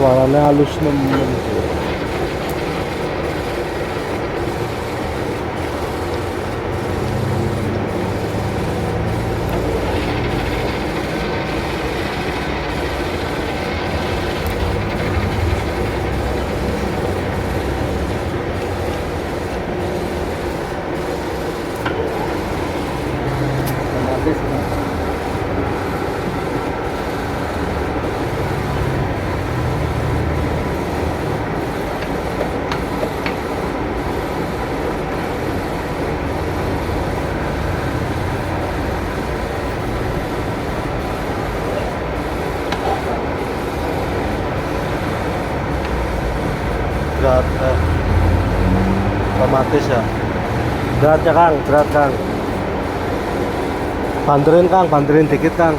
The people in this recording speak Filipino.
Wala na halos naman. Berat, kamatis ya. Beratnya Kang, berat Kang. Bantuin Kang, bantuin dikit Kang.